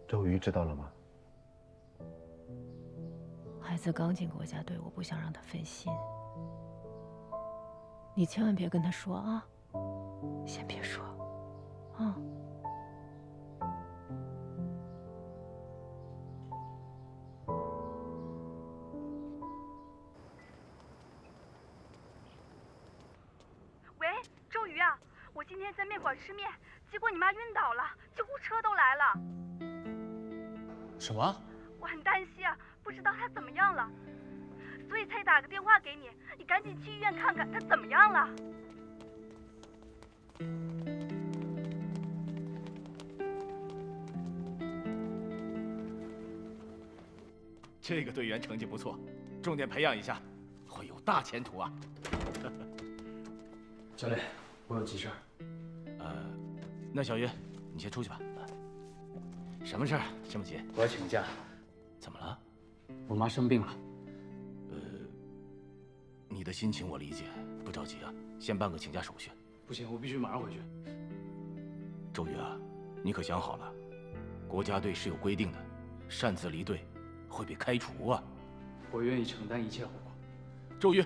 周瑜知道了吗？孩子刚进国家队，我不想让他分心。你千万别跟他说啊，先别说，啊。喂，周瑜啊，我今天在面馆吃面，结果你妈晕倒了，救护车都来了。什么？我很担心啊，不知道她怎么样了，所以才打个电话给你，你赶紧去医院看看她怎么样了。这个队员成绩不错，重点培养一下，会有大前途啊！教练，我有急事儿。那小鱼，你先出去吧。什么事儿这么急？我要请假。怎么了？我妈生病了。你的心情我理解，不着急啊，先办个请假手续。不行，我必须马上回去。周瑜啊，你可想好了，国家队是有规定的，擅自离队会被开除啊！我愿意承担一切后果。周瑜，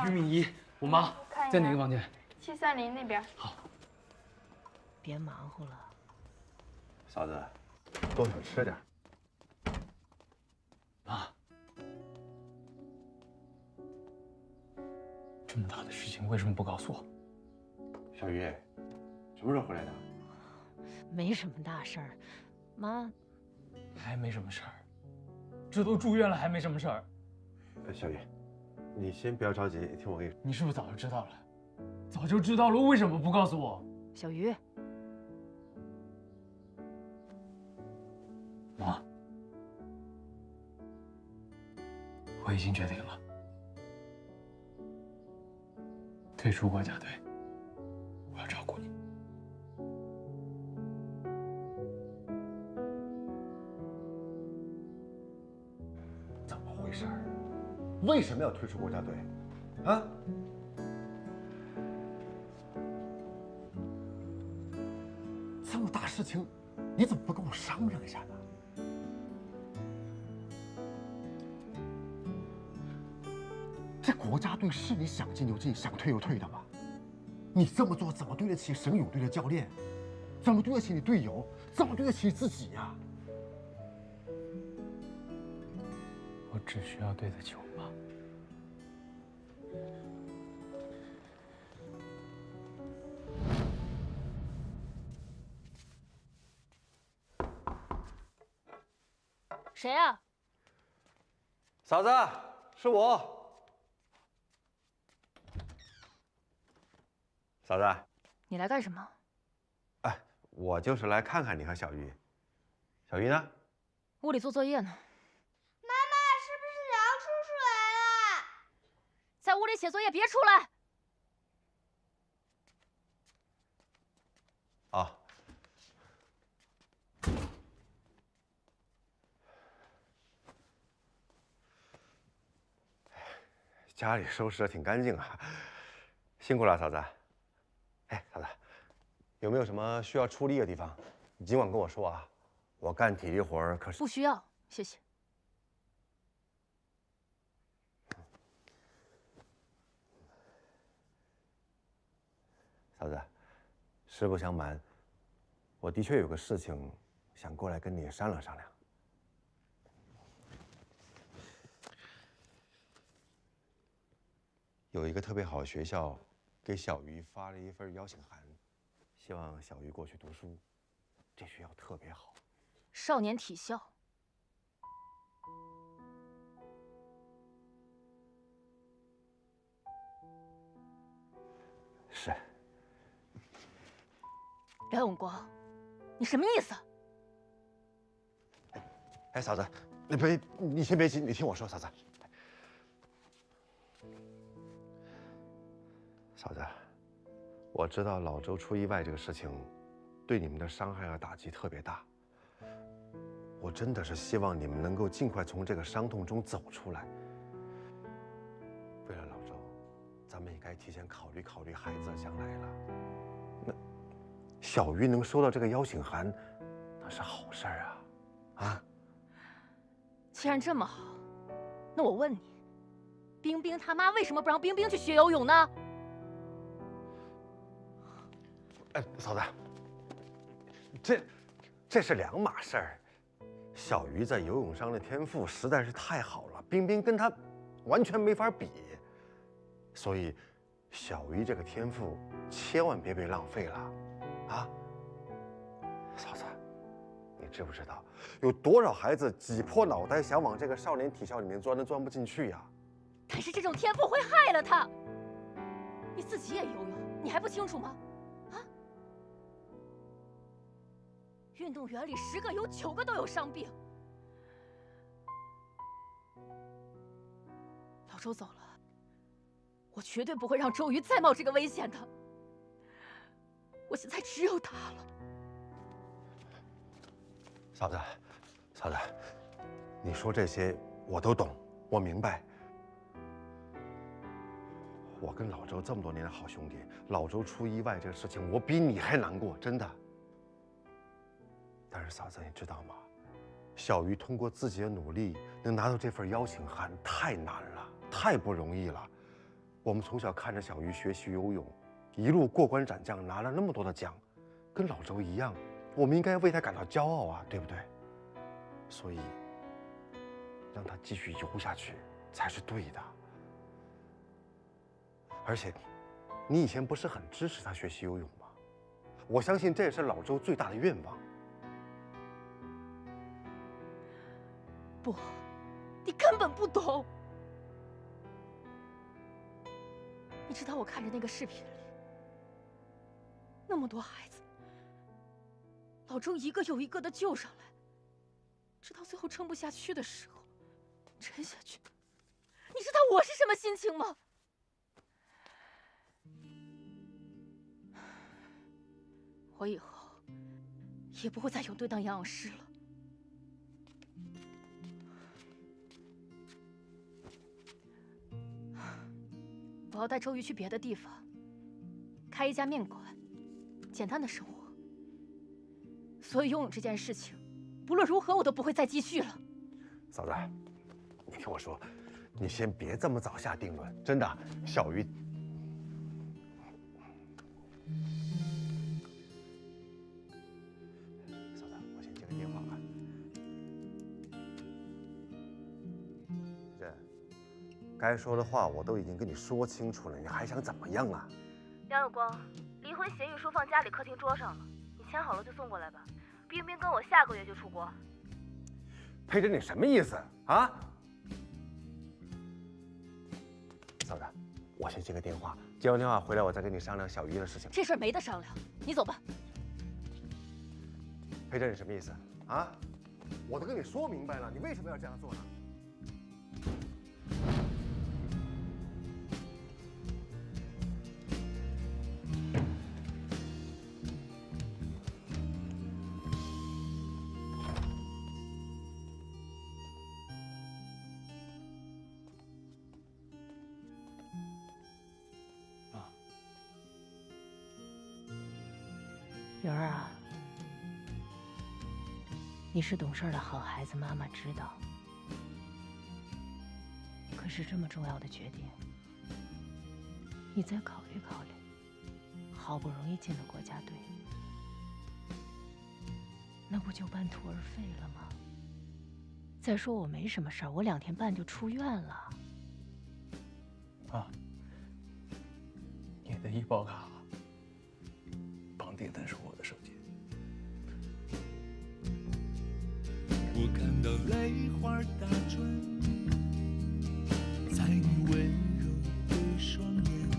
俞敏仪，我妈在哪个房间730那边。好。别忙活了。嫂子，多少吃点。妈，这么大的事情为什么不告诉我？小鱼，什么时候回来的？没什么大事儿，妈。还没什么事儿，这都住院了还没什么事儿。小鱼，你先不要着急，听我跟你说。你是不是早就知道了？早就知道了，为什么不告诉我？小鱼，妈，我已经决定了，退出国家队，我要照顾你。怎么回事？为什么要退出国家队？啊？这么大事情，你怎么不跟我商量一下呢？这国家队是你想进就进、想退就退的吗？你这么做怎么对得起省泳队的教练？怎么对得起你队友？怎么对得起自己呀？我只需要对得起我妈。谁呀？嫂子，是我。嫂子，你来干什么？哎，我就是来看看你和小鱼。小鱼呢？屋里做作业呢。妈妈，是不是梁叔叔来了？在屋里写作业，别出来。啊。家里收拾的挺干净啊，辛苦了，嫂子。哎，嫂子，有没有什么需要出力的地方？你尽管跟我说啊，我干体力活儿可是……不需要，谢谢。嫂子，实不相瞒，我的确有个事情想过来跟你商量商量。有一个特别好的学校给小鱼发了一份邀请函，希望小鱼过去读书，这学校特别好。少年体校。是。梁永光，你什么意思？哎，嫂子，你先别急，你听我说，嫂子。嫂子，我知道老周出意外这个事情，对你们的伤害和打击特别大。我真的是希望你们能够尽快从这个伤痛中走出来。为了老周，咱们也该提前考虑考虑孩子的将来了。那小鱼能收到这个邀请函，那是好事儿啊，啊！既然这么好，那我问你，冰冰他妈为什么不让冰冰去学游泳呢？哎，嫂子，这是两码事儿。小鱼在游泳上的天赋实在是太好了，冰冰跟他完全没法比，所以小鱼这个天赋千万别被浪费了，啊！嫂子，你知不知道有多少孩子挤破脑袋想往这个少年体校里面钻都钻不进去呀？但是这种天赋会害了他。你自己也游泳，你还不清楚吗？啊！运动员里10个有9个都有伤病。老周走了，我绝对不会让周瑜再冒这个危险的。我现在只有他了。嫂子，嫂子，你说这些我都懂，我明白。我跟老周这么多年的好兄弟，老周出意外这个事情，我比你还难过，真的。但是嫂子，你知道吗？小鱼通过自己的努力能拿到这份邀请函，太难了，太不容易了。我们从小看着小鱼学习游泳，一路过关斩将，拿了那么多的奖，跟老周一样，我们应该为他感到骄傲啊，对不对？所以，让他继续游下去才是对的。而且，你以前不是很支持他学习游泳吗？我相信这也是老周最大的愿望。不，你根本不懂。你知道我看着那个视频里，那么多孩子，老周一个又一个的救上来，直到最后撑不下去的时候，沉下去。你知道我是什么心情吗？我以后也不会再泳队当营养师了。我要带周瑜去别的地方，开一家面馆，简单的生活。所以游泳这件事情，不论如何我都不会再继续了。嫂子，你听我说，你先别这么早下定论，真的，小鱼。嫂子，我先接个电话啊。这该说的话我都已经跟你说清楚了，你还想怎么样啊？梁有光，离婚协议书放家里客厅桌上了，你签好了就送过来吧。冰冰跟我下个月就出国。佩珍，你什么意思啊？嫂子，我先接个电话，接完电话回来我再跟你商量小鱼的事情。这事儿没得商量，你走吧。佩珍，你什么意思啊？我都跟你说明白了，你为什么要这样做呢？云儿啊，你是懂事的好孩子，妈妈知道。可是这么重要的决定，你再考虑考虑。好不容易进了国家队，那不就半途而废了吗？再说我没什么事儿，我2天半就出院了。妈，你的医保卡当电灯是我的手机。我看到泪花打转，在你温柔的双眼，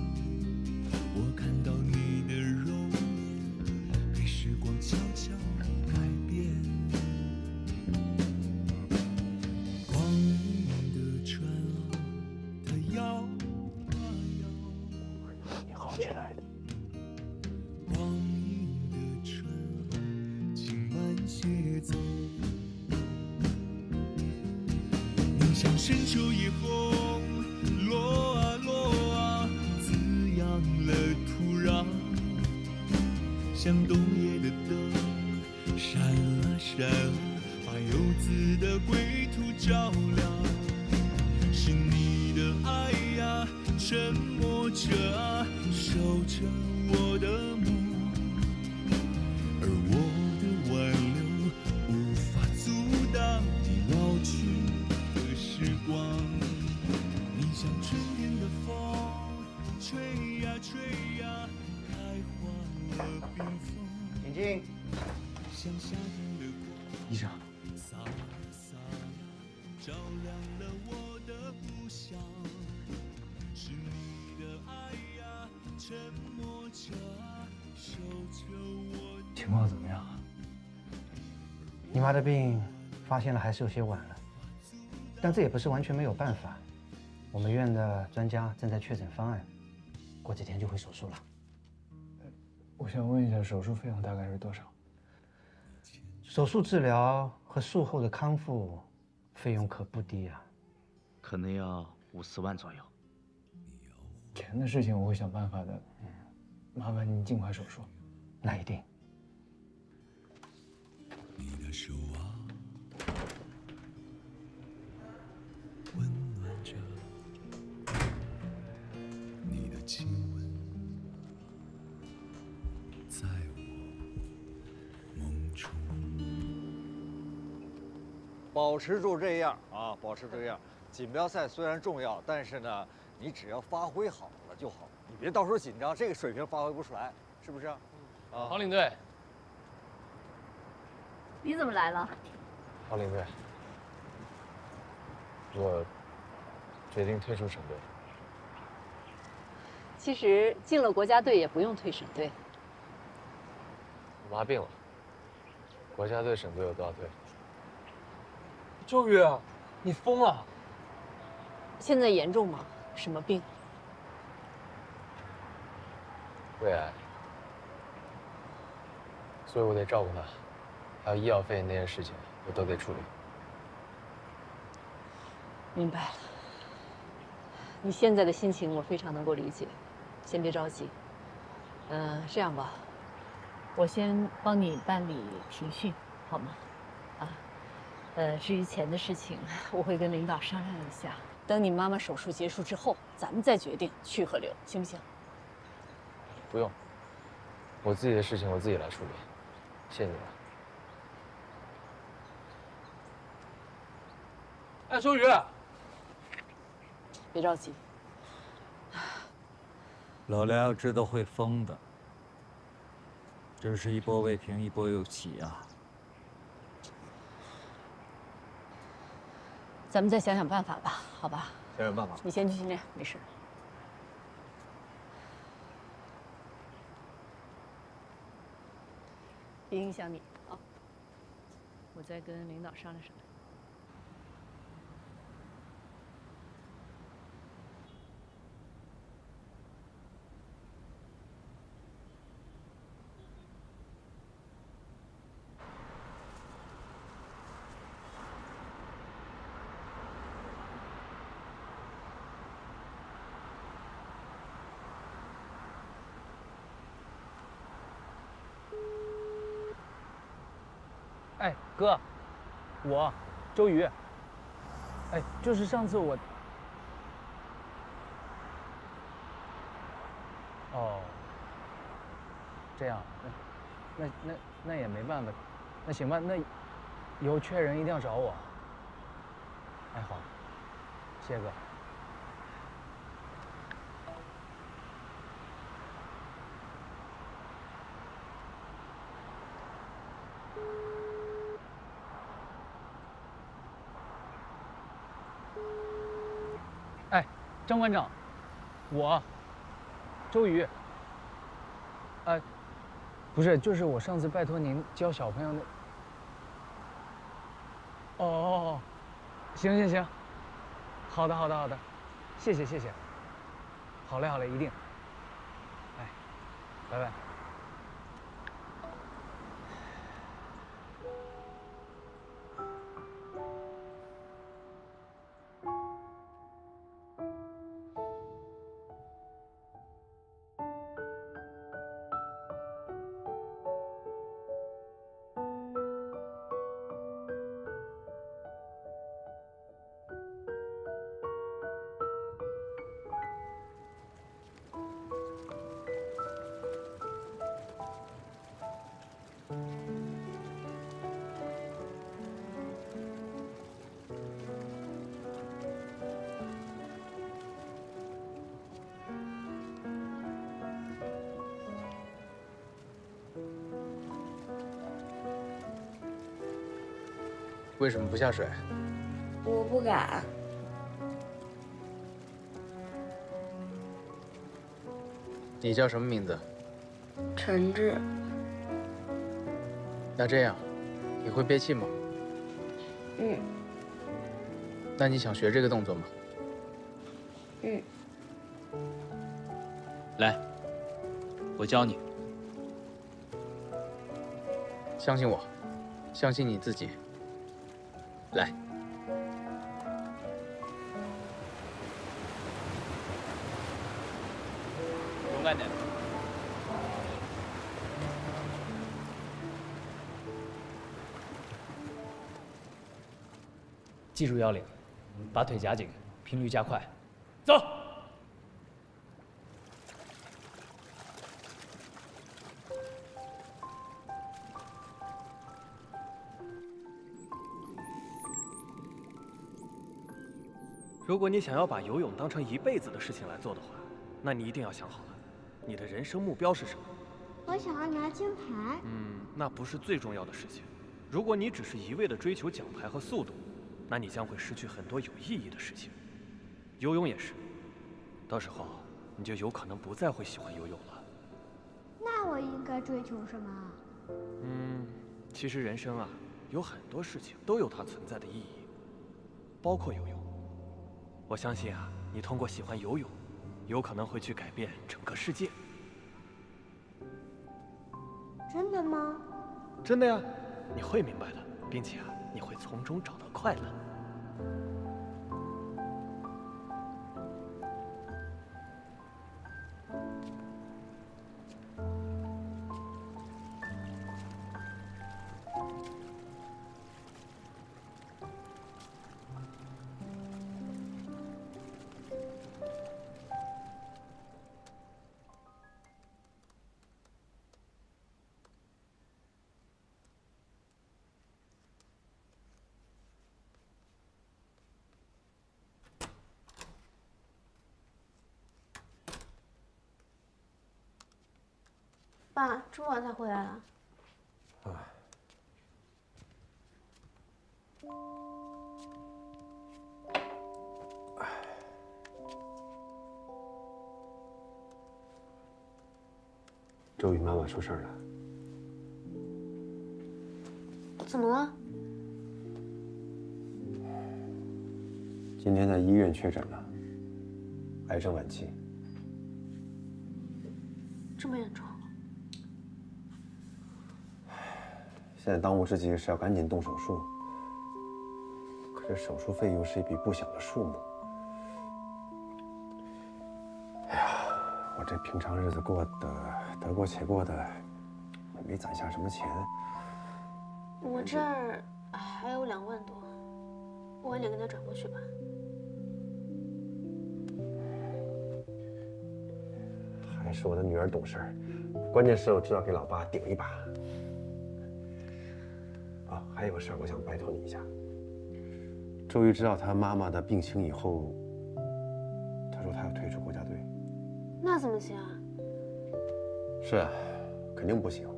我看到你的容颜被时光悄悄改变。光阴的船啊，它摇啊摇，你好，亲爱的。光阴的船啊，轻慢些走。宁向深秋一红，落啊落啊，滋养了土壤。像冬夜的灯，闪啊闪啊，把游子的归途照亮。是你的爱呀，沉默着啊，守着我的梦，而我的挽留无法阻挡你老去的时光。你像春天的风，吹呀吹呀，开花了冰封。请进。像夏天的光，医生，洒呀洒呀，照亮了我的故乡。是你的爱呀，沉默着啊，守着我的。情况怎么样啊？你妈的病发现了还是有些晚了，但这也不是完全没有办法。我们院的专家正在确诊方案，过几天就会手术了。我想问一下，手术费用大概是多少？手术治疗和术后的康复费用可不低啊，可能要50万左右。钱的事情我会想办法的。麻烦您尽快手术。那一定。你的手啊，温暖着，你的亲吻，在我梦中。保持住这样啊，保持这样。锦标赛虽然重要，但是呢，你只要发挥好了就好，你别到时候紧张，这个水平发挥不出来，是不是？啊，黄领队，你怎么来了？黄领队，我决定退出省队。其实进了国家队也不用退省队。我妈病了，国家队、省队我都要退。周宇，你疯了！现在严重吗？什么病？胃癌，所以我得照顾她，还有医药费那些事情我都得处理。明白了。你现在的心情我非常能够理解，先别着急。这样吧，我先帮你办理停训，好吗？至于钱的事情，我会跟领导商量一下。等你妈妈手术结束之后，咱们再决定去和留，行不行？不用，我自己的事情我自己来处理，谢谢你了。哎，周宇，别着急。老梁要知道会疯的，这是一波未平一波又起啊！咱们再想想办法吧，好吧？想想办法。你先去训练，没事。别影响你啊！我再跟领导商量商量。哎，哥，我周瑜。哎，就是上次我。哦，这样，那也没办法，那行吧，那以后缺人一定要找我。哎，好，谢谢哥。张馆长，我，周瑜。不是，就是我上次拜托您教小朋友那。哦，行，好的，谢谢。好嘞，一定。哎，拜拜。为什么不下水？我不敢。你叫什么名字？陈志。那这样，你会憋气吗？嗯。那你想学这个动作吗？嗯。来，我教你。相信我，相信你自己。来，勇敢点。记住要领，把腿夹紧，频率加快，走。如果你想要把游泳当成一辈子的事情来做的话，那你一定要想好了，你的人生目标是什么？我想要拿金牌。那不是最重要的事情。如果你只是一味地追求奖牌和速度，那你将会失去很多有意义的事情。游泳也是，到时候你就有可能不再会喜欢游泳了。那我应该追求什么？其实人生啊，有很多事情都有它存在的意义，包括游泳。我相信啊，你通过喜欢游泳，有可能会去改变整个世界。真的吗？真的呀，你会明白的，并且啊，你会从中找到快乐。爸，这么晚才回来了。周瑜妈妈出事了。怎么了？今天在医院确诊了，癌症晚期。这么严重？现在当务之急是要赶紧动手术，可是手术费又是一笔不小的数目。哎呀，我这平常日子过得得过且过的，也没攒下什么钱。我这儿还有2万多，我晚点给他转过去吧。还是我的女儿懂事儿，关键时候知道给老爸顶一把。啊，还有个事儿，我想拜托你一下。周瑜知道他妈妈的病情以后，他说他要退出国家队。那怎么行啊？是啊，肯定不行。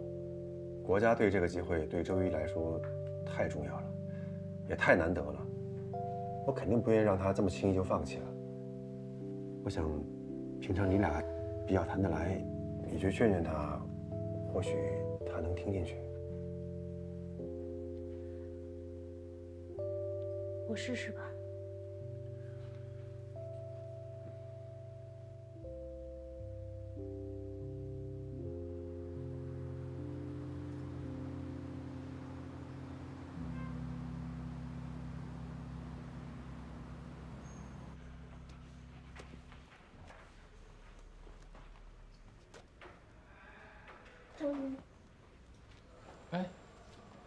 国家队这个机会对周瑜来说太重要了，也太难得了。我肯定不愿意让他这么轻易就放弃了。我想，平常你俩比较谈得来，你去劝劝他，或许他能听进去。我试试吧。周瑜，哎，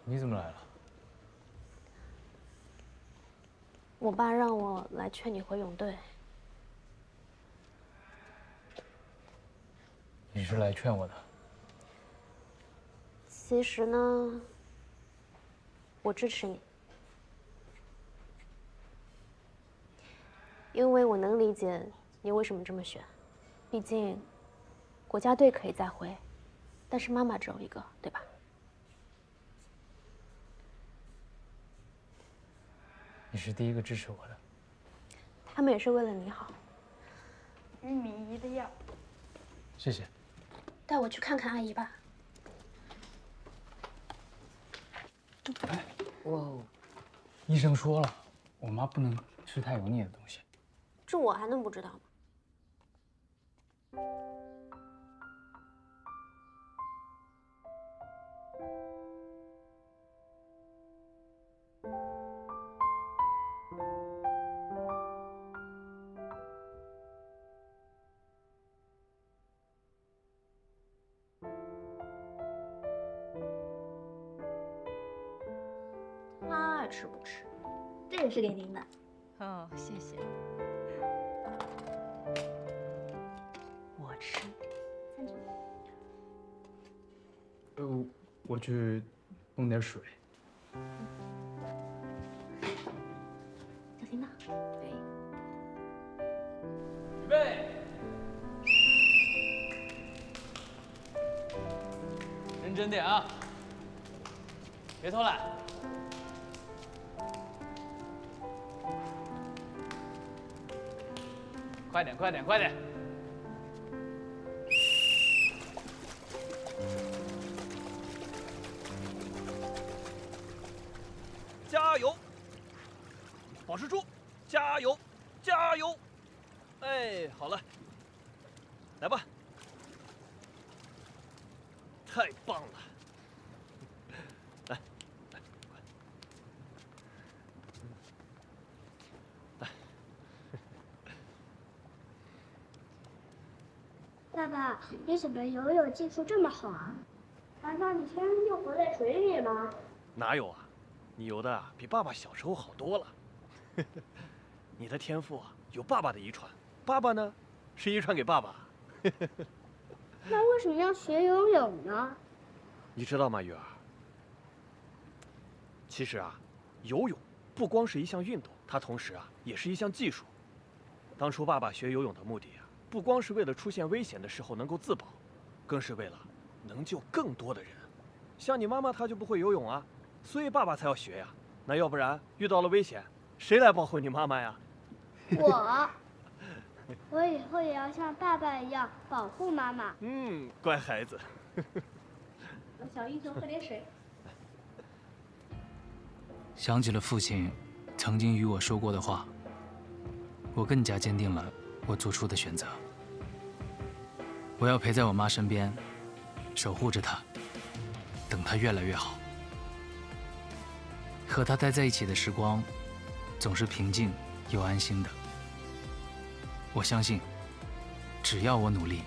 你怎么来了？我爸让我来劝你回泳队。你是来劝我的？其实呢，我支持你，因为我能理解你为什么这么选。毕竟，国家队可以再回，但是妈妈只有一个，对吧？你是第一个支持我的。他们也是为了你好。玉米姨的药。谢谢。带我去看看阿姨吧。哇哦！医生说了，我妈不能吃太油腻的东西。这我还能不知道吗？他爱吃不吃？这也是给您的。哦，谢谢。我吃。我去弄点水。小心呐。对。预备。认真点啊！别偷懒。快点，快点，快点！加油！保持住！加油！加油！哎，好了，来吧！太棒了！来，来，来。爸爸，你怎么游泳技术这么好啊？难道你天生就活在水里吗？哪有啊，你游的啊比爸爸小时候好多了。你的天赋啊有爸爸的遗传，爸爸呢是遗传给爸爸。那为什么要学游泳呢？你知道吗，玉儿？其实啊，游泳不光是一项运动，它同时啊也是一项技术。当初爸爸学游泳的目的啊，不光是为了出现危险的时候能够自保，更是为了能救更多的人。像你妈妈她就不会游泳啊，所以爸爸才要学呀。那要不然遇到了危险，谁来保护你妈妈呀？我以后也要像爸爸一样保护妈妈。嗯，乖孩子。小英雄喝点水。想起了父亲曾经与我说过的话，我更加坚定了我做出的选择。我要陪在我妈身边，守护着她，等她越来越好。和她待在一起的时光，总是平静又安心的。我相信，只要我努力，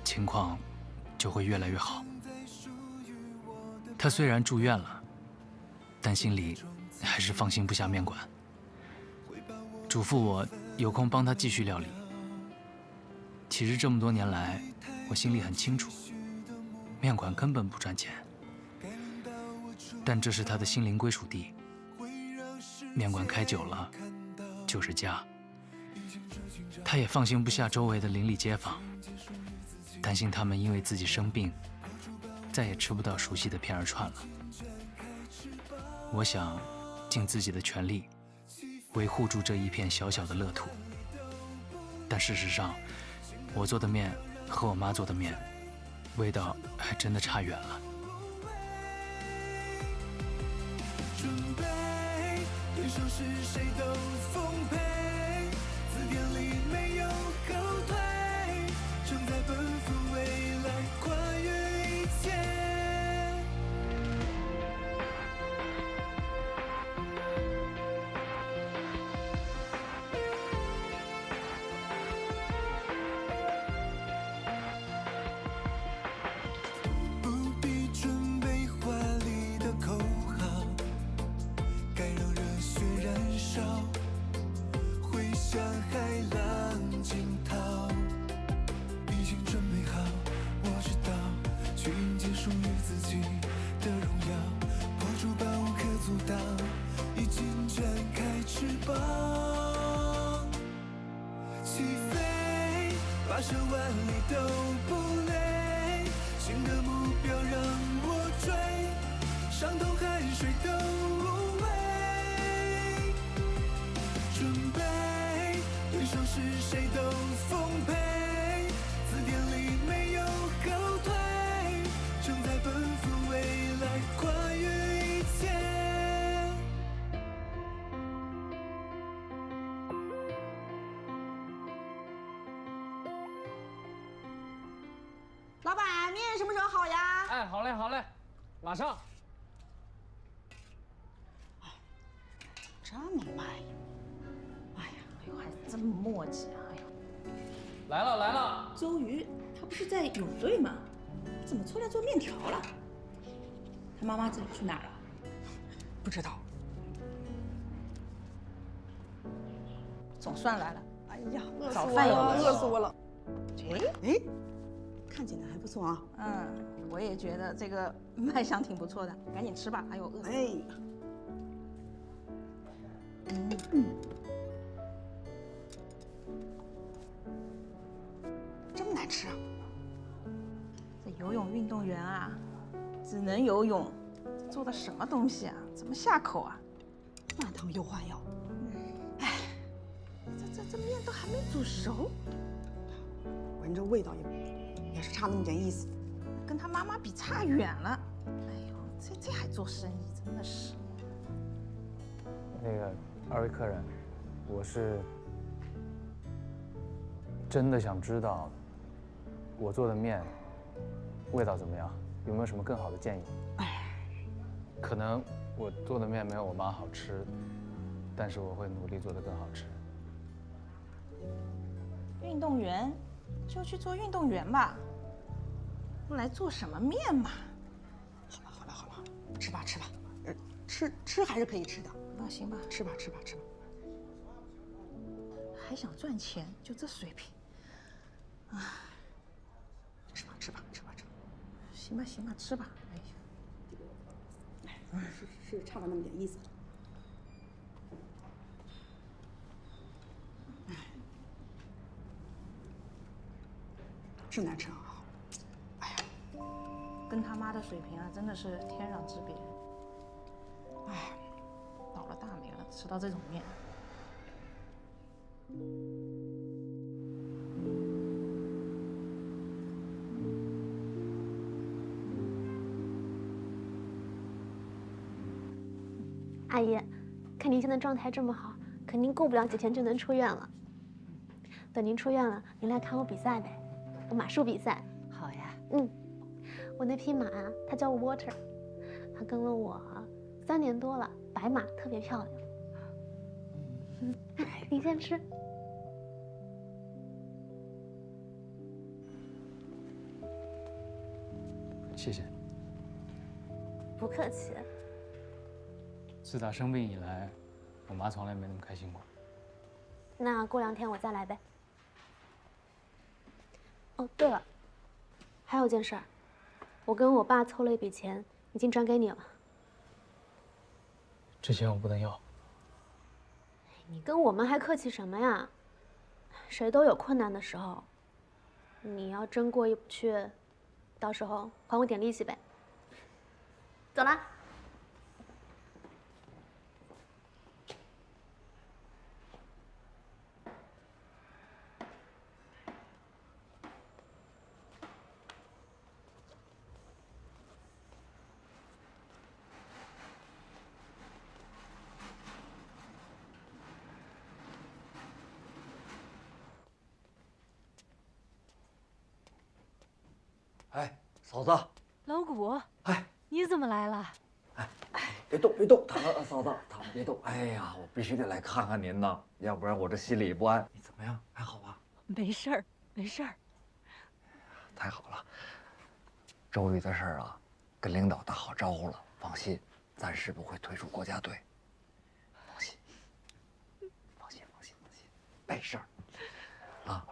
情况就会越来越好。她虽然住院了，但心里还是放心不下面馆，嘱咐我有空帮她继续料理。其实这么多年来，我心里很清楚，面馆根本不赚钱，但这是她的心灵归属地。面馆开久了，就是家。她也放心不下周围的邻里街坊，担心他们因为自己生病，再也吃不到熟悉的片儿串了。我想尽自己的全力，维护住这一片小小的乐土。但事实上，我做的面和我妈做的面，味道还真的差远了。准备，对手是谁都奉陪，字典里没有后退，正在奔赴未来，跨越一切。800万里都不累，新的目标让我追，伤痛汗水都无畏。准备，对手是谁都奉陪，字典里没有后退，正在奔赴未来，跨越一切。老板，面什么时候好呀？哎，好嘞，好嘞，马上。这么慢呀？哎呀，哎呦，还这么磨叽啊！哎呦，来了来了。周瑜他不是在泳队吗？怎么出来做面条了？他妈妈这里去哪儿了？不知道。总算来了。哎呀，早饭也饿死我了。哎，看起来还不错啊。嗯，我也觉得这个卖相挺不错的，赶紧吃吧。哎呦，饿死了。哎。这么难吃啊！这游泳运动员啊，只能游泳，做的什么东西啊？怎么下口啊？那汤又换药。哎，这面都还没煮熟，闻着味道也是差那么点意思。跟他妈妈比差远了。哎呦，这还做生意，真的是。那个二位客人，我是真的想知道我做的面味道怎么样，有没有什么更好的建议？可能我做的面没有我妈好吃，但是我会努力做得更好吃。运动员就去做运动员吧，不来做什么面嘛。好了，吃吧，吃还是可以吃的。那行吧，吃吧。还想赚钱，就这水平，啊！吃吧。行吧，吃吧。哎呀，是差了那么点意思。是难吃啊！哎呀，跟他妈的水平啊，真的是天壤之别。哎，倒了大霉了，吃到这种面。阿姨，看您现在状态这么好，肯定过不了几天就能出院了。等您出院了，您来看我比赛呗，我马术比赛。好呀。我那匹马啊，它叫 Water， 它跟了我3年多了，白马特别漂亮。您先吃。谢谢。不客气。自打生病以来，我妈从来没那么开心过。那过2天我再来呗。哦，对了，还有件事儿，我跟我爸凑了一笔钱，已经转给你了。这钱我不能要。你跟我们还客气什么呀？谁都有困难的时候，你要真过意不去，到时候还我点利息呗。走啦。嫂子，老谷，哎，你怎么来了？别动，别动，躺着，嫂子，躺着别动。哎呀，我必须得来看看您呐，要不然我这心里不安。你怎么样？还好吧？没事儿，没事儿。太好了，周瑜的事儿啊，跟领导打好招呼了，放心，暂时不会退出国家队。放心，放心，放心，放心，没事儿。啊，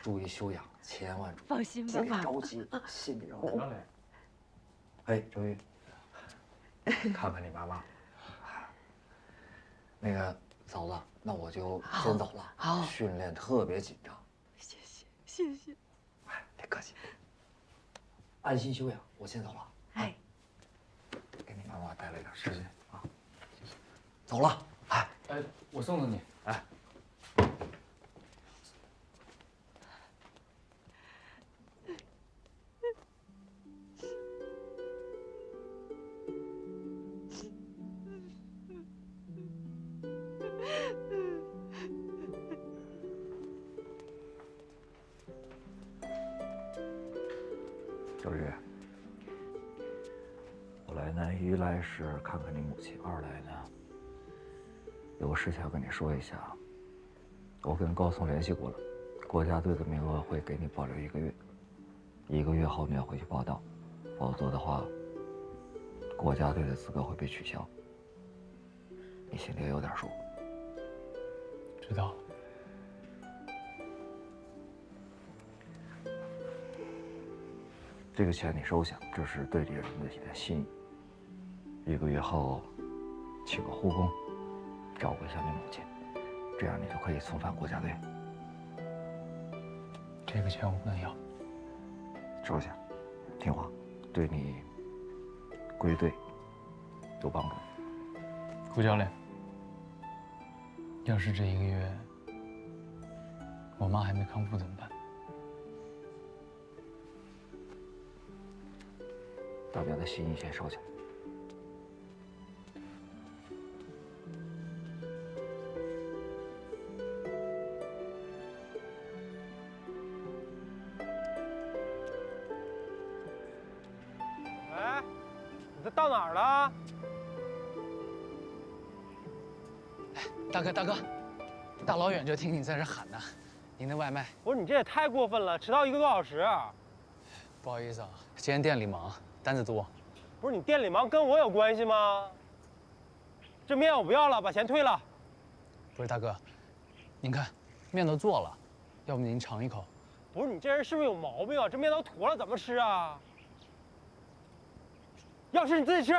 注意休养，千万注意。放心吧，别着急，心里着急。哎，周瑜，看看你妈妈。那个嫂子，那我就先走了。好，训练特别紧张。谢谢，谢谢。哎，别客气。安心休养，我先走了。哎，给你妈妈带来点时间啊。走了。哎，我送送你。哎。周瑜，我来呢，一来是看看你母亲，二来呢，有个事情要跟你说一下。我跟高层联系过了，国家队的名额会给你保留1个月，1个月后你要回去报到，否则的话，国家队的资格会被取消。你心里也有点数。知道了。这个钱你收下，这是队里人的心意。1个月后，请个护工，照顾一下你母亲，这样你就可以重返国家队。这个钱我不能要。收下，听话，对你归队有帮助。顾教练，要是这1个月我妈还没康复怎么办？大家的心意先收下。哎，你这到哪儿了？大哥，大哥，大老远就听你在这喊呢。您的外卖？不是你这也太过分了，迟到1个多小时。不好意思啊，今天店里忙，单子多。不是你店里忙跟我有关系吗？这面我不要了，把钱退了。不是大哥，您看，面都做了，要不您尝一口？不是你这人是不是有毛病啊？这面都坨了，怎么吃啊？要吃你自己吃。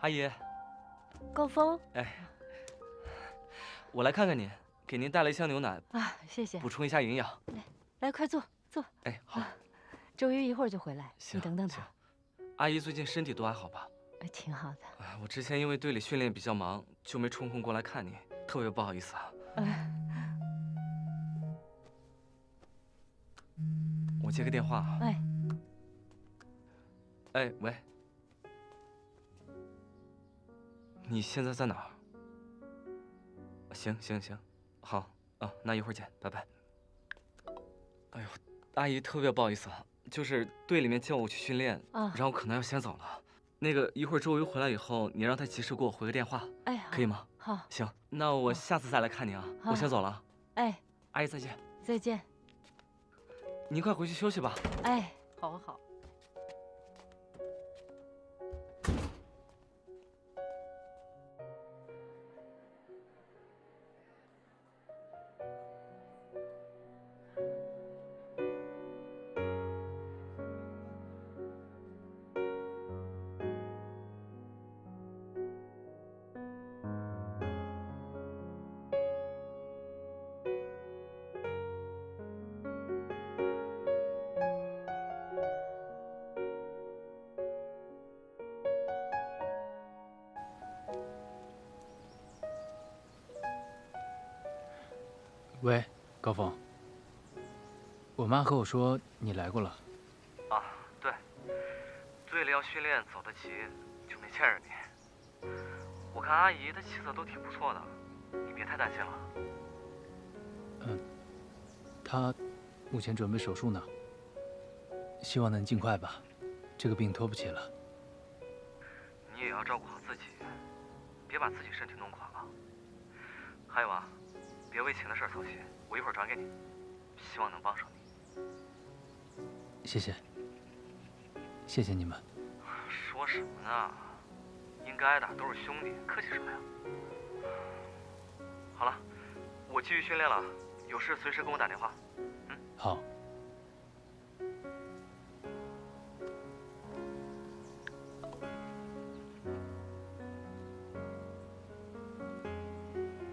阿姨，高峰，哎，我来看看您，给您带了一箱牛奶啊，谢谢，补充一下营养。来，快坐坐。哎，好。周瑜一会儿就回来，你等等他。阿姨最近身体都还好吧？挺好的。我之前因为队里训练比较忙，就没抽空过来看您，特别不好意思啊。我接个电话啊。哎。哎，喂。你现在在哪儿？行，好啊，那一会儿见，拜拜。哎呦，阿姨特别不好意思啊，就是队里面叫我去训练，然后可能要先走了。那个一会儿周瑜回来以后，你让他及时给我回个电话，哎，可以吗？好。行，那我下次再来看你啊，我先走了。哎，阿姨再见。再见。您快回去休息吧。哎，好好。喂，高峰。我妈和我说你来过了。啊，对，队里要训练走得急，就没见着你。我看阿姨她气色都挺不错的，你别太担心了。她目前准备手术呢，希望能尽快吧，这个病拖不起了。你也要照顾好自己，别把自己身体弄垮了。还有啊，别为钱的事儿操心，我一会儿转给你，希望能帮上你。谢谢，谢谢你们。说什么呢？应该的，都是兄弟，客气什么呀？好了，我继续训练了，有事随时跟我打电话。好。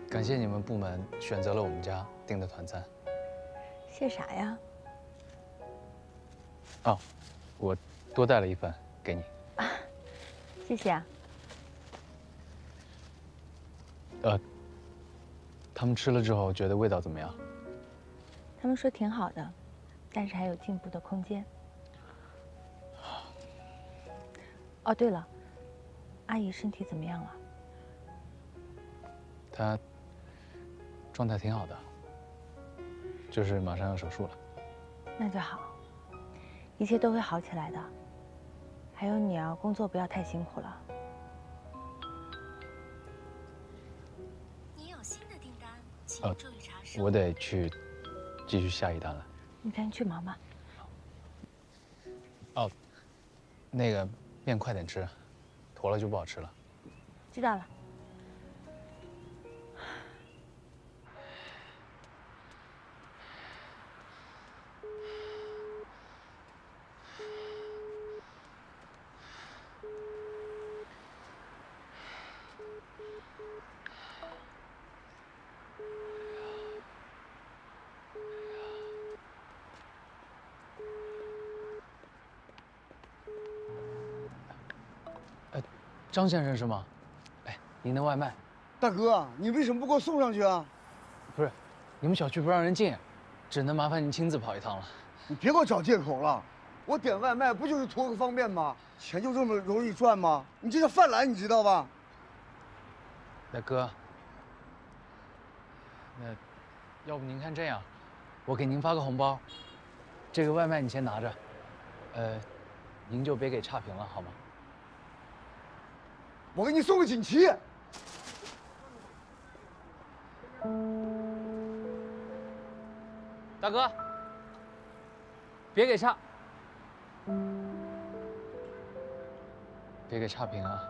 感谢你们部门选择了我们家订的团餐。谢啥呀？哦，我多带了一份给你。谢谢啊。他们吃了之后觉得味道怎么样？他们说挺好的，但是还有进步的空间。哦，对了，阿姨身体怎么样了？她状态挺好的，就是马上要手术了。那就好，一切都会好起来的。还有你啊，工作不要太辛苦了。你有新的订单，请注意查收。我得去继续下一单了。你赶紧去忙吧。哦，那个面快点吃，坨了就不好吃了。知道了。张先生是吗？哎，您的外卖。大哥，你为什么不给我送上去啊？不是，你们小区不让人进，只能麻烦您亲自跑一趟了。你别给我找借口了，我点外卖不就是图个方便吗？钱就这么容易赚吗？你这叫犯懒，你知道吧？大哥，那要不您看这样，我给您发个红包，这个外卖你先拿着，您就别给差评了，好吗？我给你送个锦旗。大哥，别给差评啊！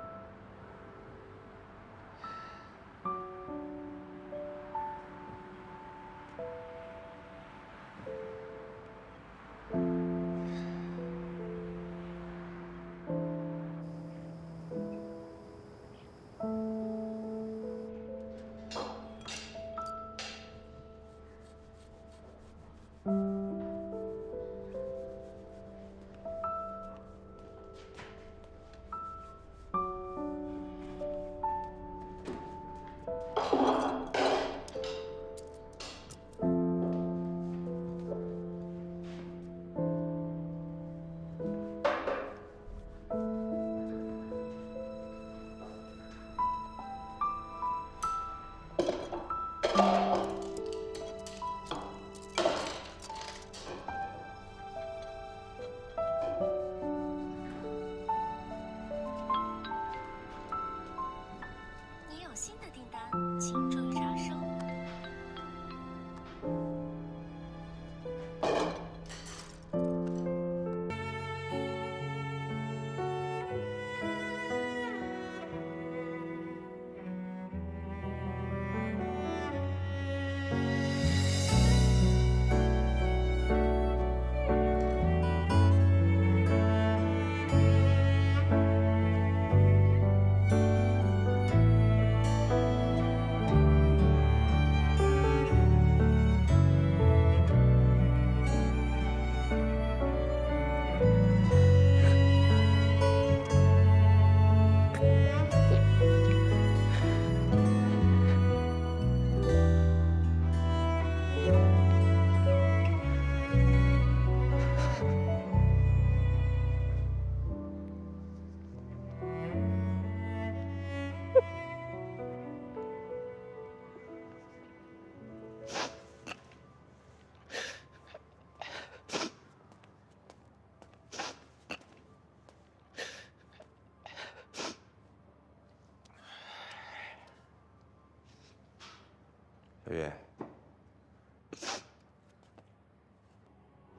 小月，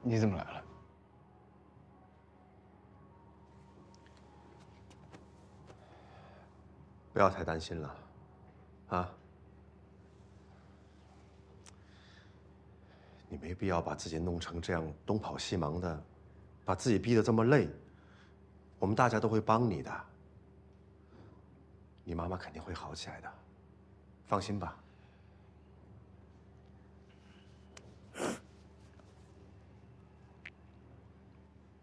你怎么来了？不要太担心了，啊。你没必要把自己弄成这样东跑西忙的，把自己逼得这么累。我们大家都会帮你的，你妈妈肯定会好起来的，放心吧。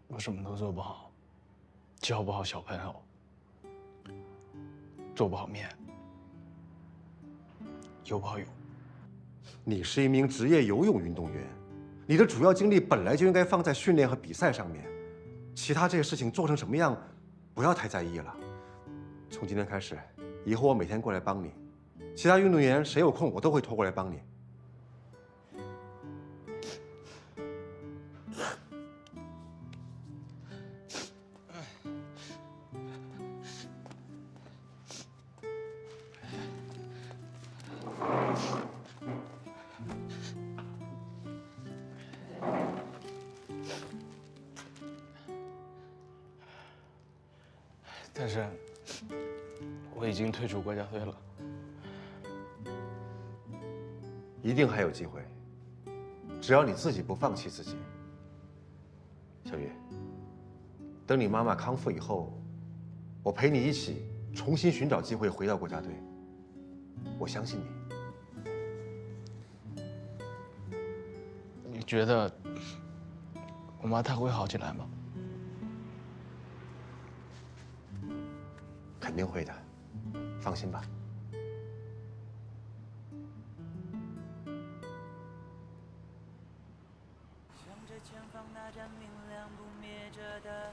我什么都做不好，教不好小朋友，做不好面，游不好泳。你是一名职业游泳运动员，你的主要精力本来就应该放在训练和比赛上面，其他这些事情做成什么样，不要太在意了。从今天开始，以后我每天过来帮你，其他运动员谁有空我都会拖过来帮你。但是，我已经退出国家队了。一定还有机会，只要你自己不放弃自己。小月，等你妈妈康复以后，我陪你一起重新寻找机会回到国家队。我相信你。你觉得我妈她会好起来吗？肯定会的，放心吧。向着前方那盏明亮不灭着的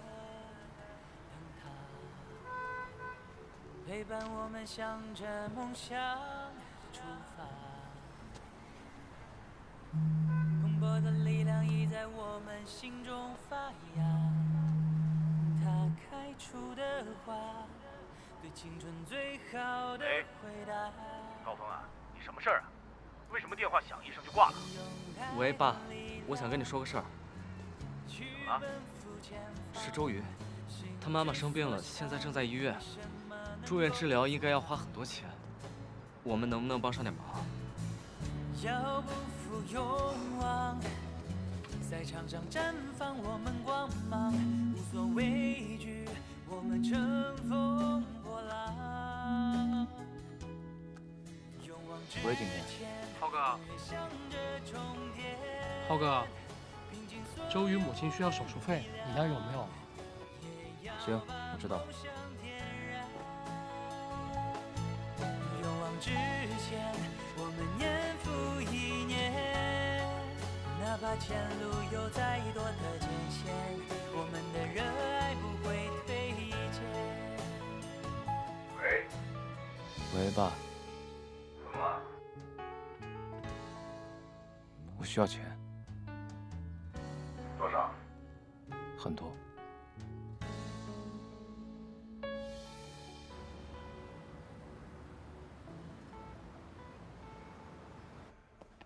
灯塔，陪伴我们向着梦想出发。蓬勃的力量已在我们心中发芽，它开出的花。对青春最好的回答。高峰啊，你什么事儿啊？为什么电话响一声就挂了？喂，爸，我想跟你说个事儿。怎么了？是周瑜，他妈妈生病了，现在正在医院，住院治疗应该要花很多钱，我们能不能帮上点忙？要不负勇往，赛场上绽放我们光芒，无所畏惧，我们乘风。喂，景天。浩哥。浩哥，周瑜母亲需要手术费，你那有没有？行，我知道。勇往直前，我们年复一年，哪怕前路有再多的艰险，我们的热爱不会退减。喂。喂，爸。怎么了？我需要钱。多少？很多。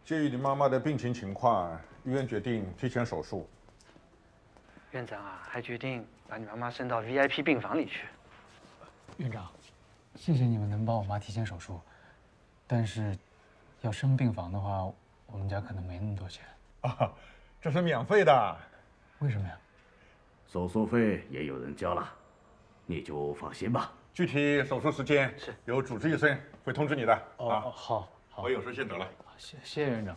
鉴于你妈妈的病情情况，医院决定提前手术。院长啊，还决定把你妈妈升到 VIP 病房里去。院长，谢谢你们能帮我妈提前手术，但是要升病房的话，我们家可能没那么多钱。啊，这是免费的。为什么呀？手术费也有人交了，你就放心吧。具体手术时间由主治医生会通知你的。哦，好，好。我有事先走了。谢谢院长。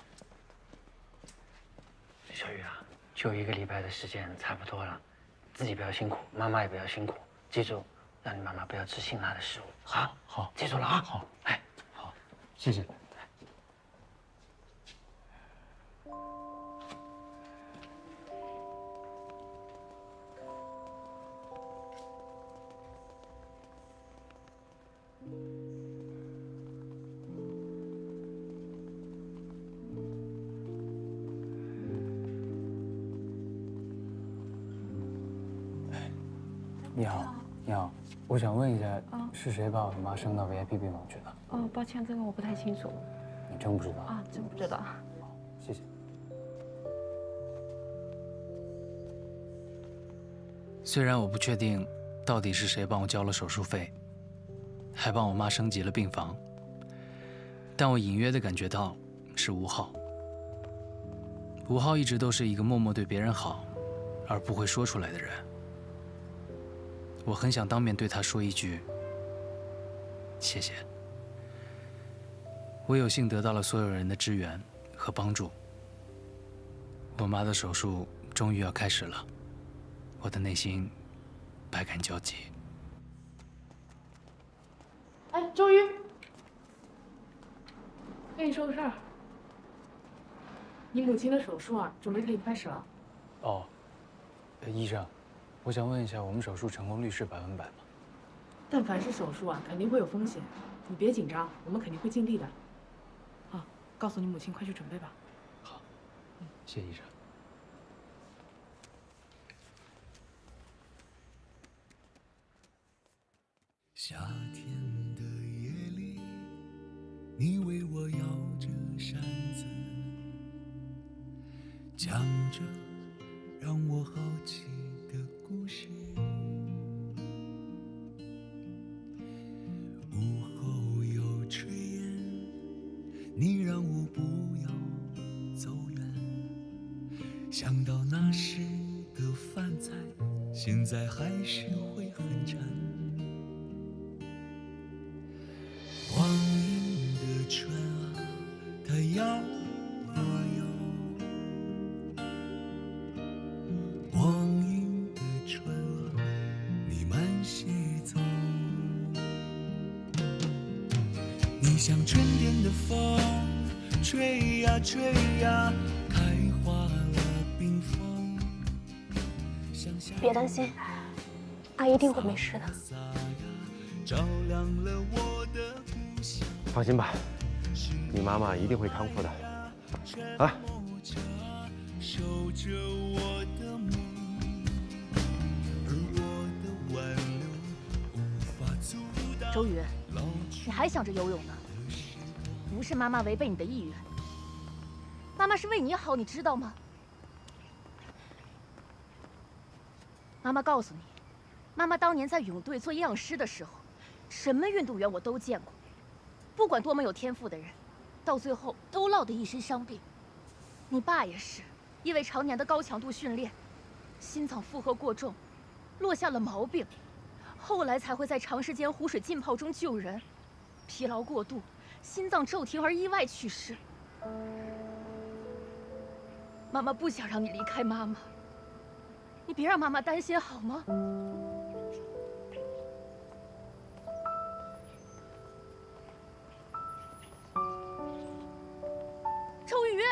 小雨啊，就1个礼拜的时间，差不多了，自己不要辛苦，妈妈也不要辛苦，记住，让你妈妈不要吃辛辣的食物。好，好，记住了啊。好，哎，好，谢谢。你好，你好，我想问一下，是谁把我妈升到 VIP 病房去的？哦，抱歉，这个我不太清楚。你真不知道啊，真不知道。谢谢。虽然我不确定到底是谁帮我交了手术费，还帮我妈升级了病房，但我隐约的感觉到是吴昊。吴昊一直都是一个默默对别人好，而不会说出来的人。我很想当面对他说一句谢谢。我有幸得到了所有人的支援和帮助。我妈的手术终于要开始了，我的内心百感交集。哎，周瑜，跟你说个事儿，你母亲的手术啊，准备可以开始了。哦，医生，我想问一下，我们手术成功率是100%吗？但凡是手术啊，肯定会有风险，你别紧张，我们肯定会尽力的。好，告诉你母亲，快去准备吧。好，谢谢医生。夏天的夜里，你为我摇着扇子，讲着让我好奇的故事。午后有炊烟，你让我不要走远。想到那时的饭菜，现在还是会很馋。光阴的船啊，它摇啊摇，光阴的船啊，你慢些走。你像春天的风，吹呀吹呀，开花了冰封。别担心，阿姨一定会没事的。照亮了我的故乡。放心吧，你妈妈一定会康复的。啊！守着我的梦，而我的挽留无法阻挡。周瑜，你还想着游泳呢？不是妈妈违背你的意愿，妈妈是为你好，你知道吗？妈妈告诉你，妈妈当年在泳队做营养师的时候，什么运动员我都见过，不管多么有天赋的人，到最后都落得一身伤病。你爸也是，因为常年的高强度训练，心脏负荷过重，落下了毛病，后来才会在长时间湖水浸泡中救人，疲劳过度，心脏骤停而意外去世。妈妈不想让你离开妈妈，你别让妈妈担心好吗？周瑜，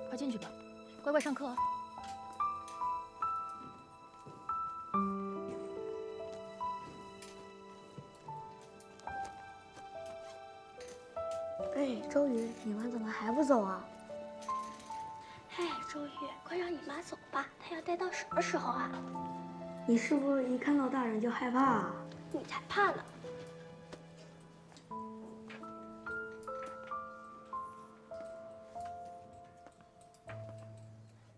快进去吧，乖乖上课啊。哎，周瑜，你妈怎么还不走啊？哎，周瑜，快让你妈走吧，她要待到什么时候啊？你是不是一看到大人就害怕啊？你才怕呢！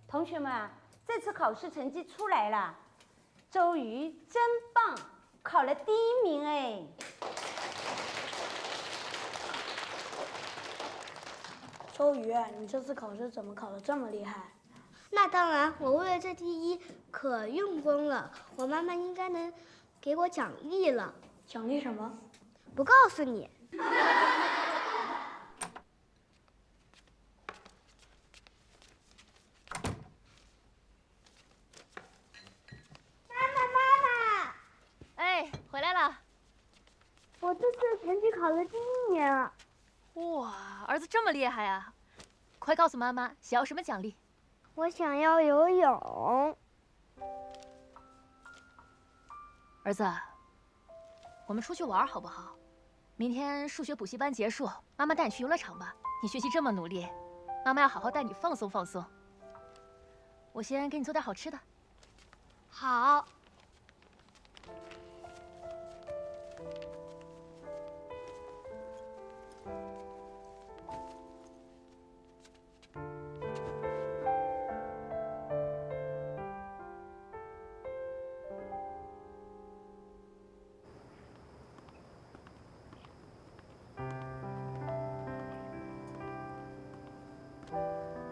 同学们啊，这次考试成绩出来了，周瑜真棒，考了第1名哎！周瑜，你这次考试怎么考得这么厉害？那当然，我为了这第1可用功了，我妈妈应该能给我奖励了。奖励什么？不告诉你。哎，回来了。我这次成绩考了第1名。哇，儿子这么厉害啊！快告诉妈妈，想要什么奖励？我想要游泳。儿子，我们出去玩好不好？明天数学补习班结束，妈妈带你去游乐场吧。你学习这么努力，妈妈要好好带你放松放松。我先给你做点好吃的。好。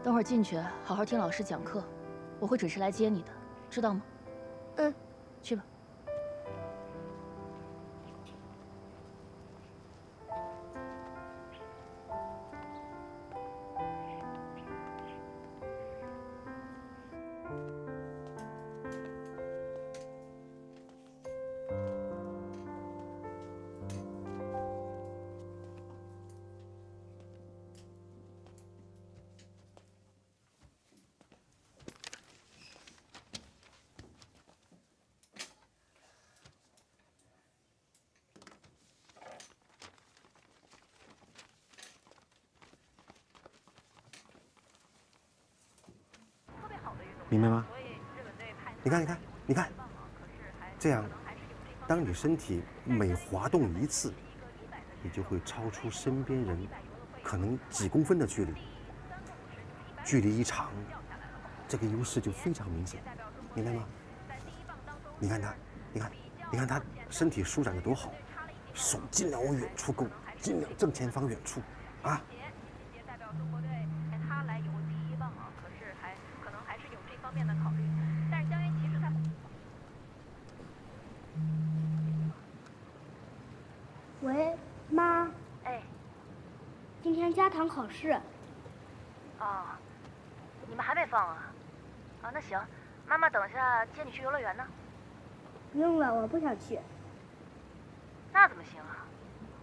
等会儿进去好好听老师讲课，我会准时来接你的，知道吗？嗯，去吧。明白吗？你看，你看，你看，这样，当你身体每滑动一次，你就会超出身边人可能几公分的距离。距离一长，这个优势就非常明显，明白吗？你看他，你看，你看他身体舒展的多好，手尽量往远处够，尽量正前方远处，啊！喂，妈。哎。今天加堂考试。哦，你们还没放啊？啊，那行，妈妈等下接你去游乐园呢。不用了，我不想去。那怎么行啊？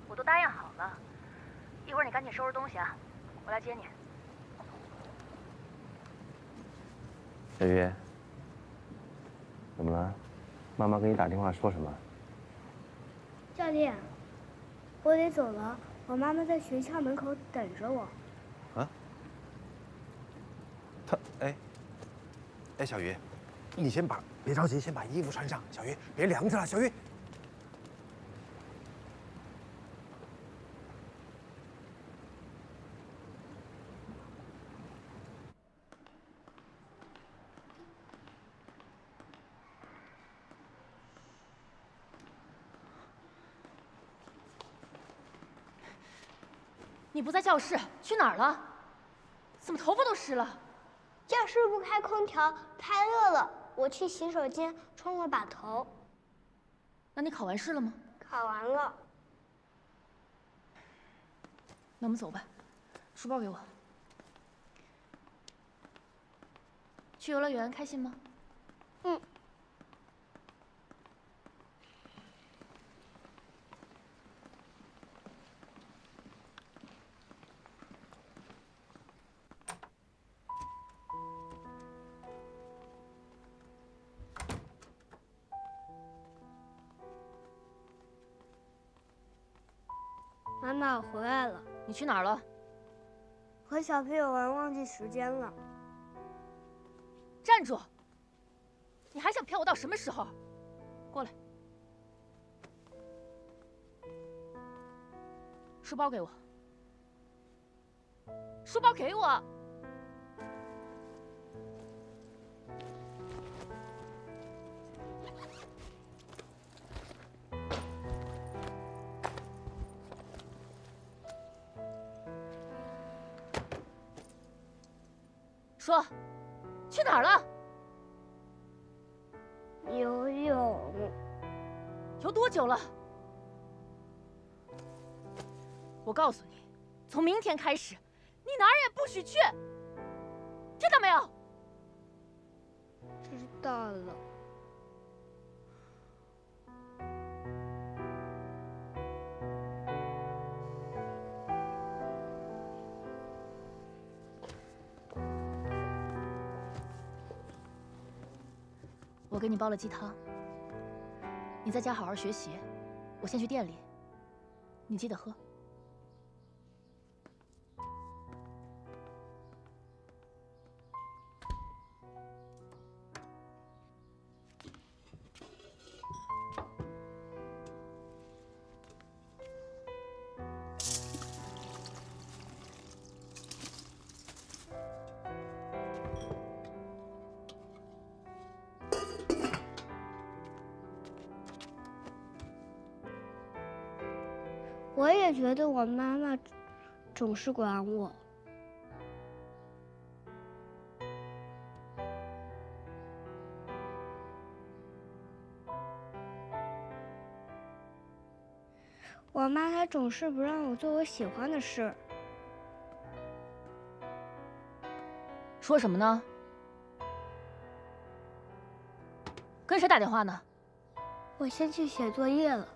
我都答应好了。一会儿你赶紧收拾东西啊，我来接你。小鱼，怎么了？妈妈给你打电话说什么？教练，我得走了，我妈妈在学校门口等着我。啊？哎，小鱼，你别着急，先把衣服穿上。小鱼，别凉着了，小鱼。你不在教室，去哪儿了？怎么头发都湿了？教室不开空调，太热了，我去洗手间冲了把头。那你考完试了吗？考完了。那我们走吧，书包给我。去游乐园开心吗？嗯。妈妈，我回来了。你去哪儿了？和小朋友玩，忘记时间了。站住！你还想骗我到什么时候？过来。书包给我。书包给我。说，去哪儿了？游泳。游多久了？我告诉你，从明天开始，你哪儿也不许去，听到没有？知道了。我给你煲了鸡汤，你在家好好学习，我先去店里，你记得喝。我也觉得我妈妈总是管我。我妈她总是不让我做我喜欢的事。说什么呢？跟谁打电话呢？我先去写作业了。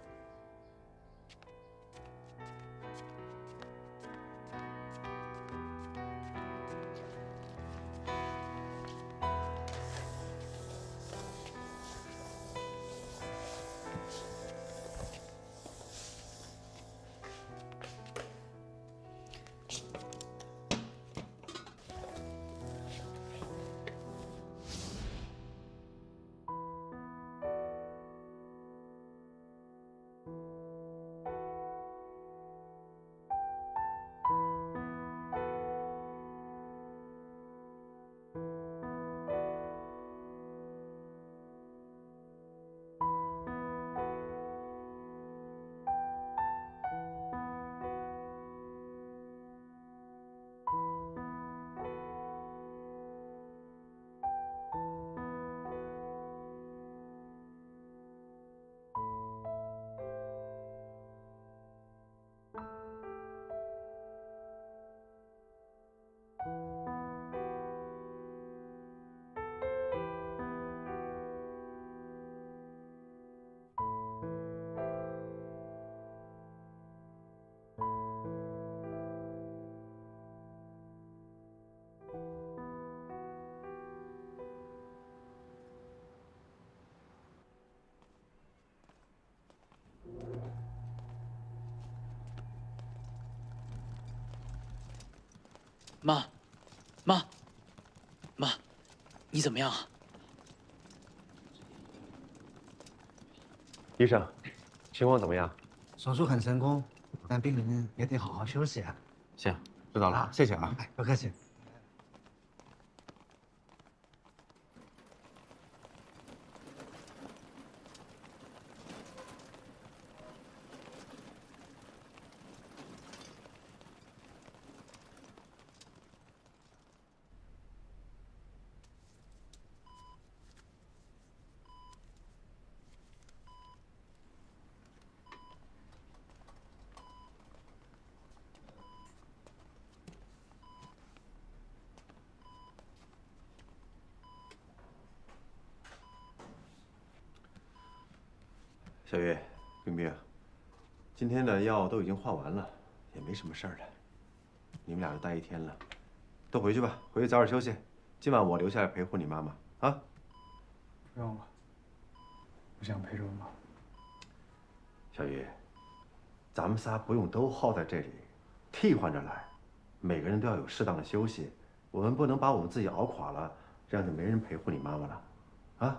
妈，你怎么样啊？医生，情况怎么样？手术很成功，但病人也得好好休息啊。行，知道了，谢谢啊。不客气。小月，冰冰，今天的药都已经换完了，也没什么事儿了。你们俩就待一天了，都回去吧，回去早点休息。今晚我留下来陪护你妈妈啊。不用了，我想陪着我妈。小月，咱们仨不用都耗在这里，替换着来，每个人都要有适当的休息。我们不能把我们自己熬垮了，这样就没人陪护你妈妈了，啊？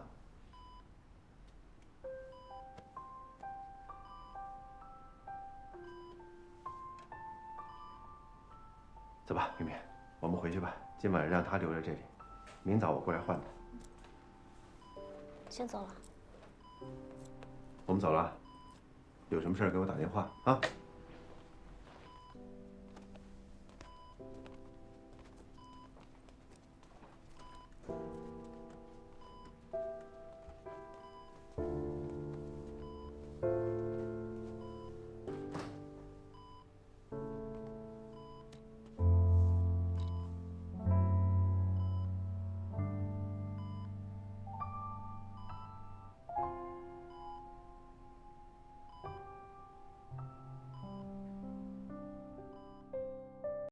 走吧，冰冰，我们回去吧。今晚让她留在这里，明早我过来换她。先走了。我们走了，有什么事儿给我打电话啊。